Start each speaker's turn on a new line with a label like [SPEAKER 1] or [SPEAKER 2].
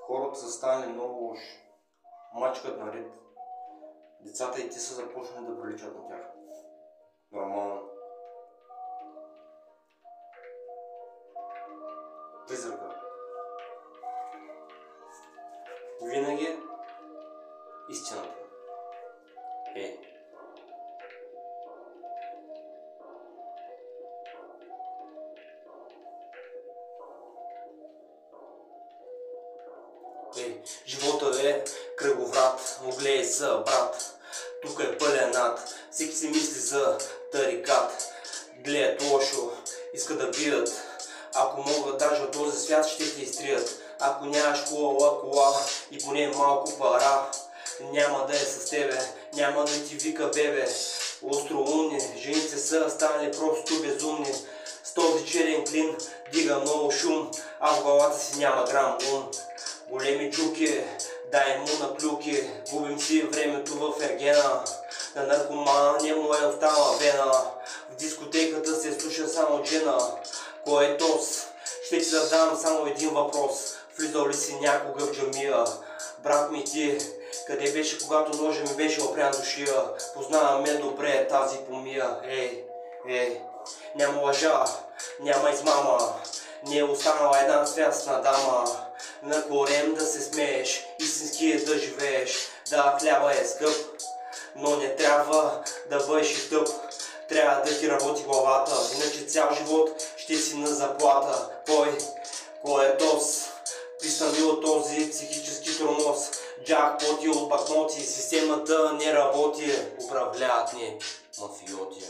[SPEAKER 1] Хората са станали много лоши. Мачкат наред. Децата и те са започнали да приличат на тях. Нормално. Призрака. Винаги истината. Живота е кръговрат, оглей са брат. Тук е пълен ад, всеки си мисли за тарикат. Гледат лошо, искат да бият. Ако могат даже от този свят ще те изтрият. Ако нямаш кола и поне малко пара, няма да е с тебе, няма да ти вика бебе. Остроумни, жените са станали просто безумни. С този черен клин дига много шум, а в главата си няма грам ум. Големи чуки, дай му на клюки, губим си времето в ергена. На наркомана не му е останала вена, в дискотеката се слуша само джена. Кой е тос? Ще ти задам само един въпрос. Влизал ли си някога в джамия? Брат ми ти, къде беше когато ножа ми беше опрян до шия? Познаваме добре тази помия. Няма лъжа, няма измама, не е останала една свясна дама. На корем да се смееш, истински е да живееш. Да, хляба е скъп, но не трябва да бъдеш и тъп. Трябва да ти работи главата, иначе цял живот ще си на заплата. Кой е тос? Пристани от този психически тормоз. Джакпоти от бакноти, системата не работи, управляват ни мафиоти.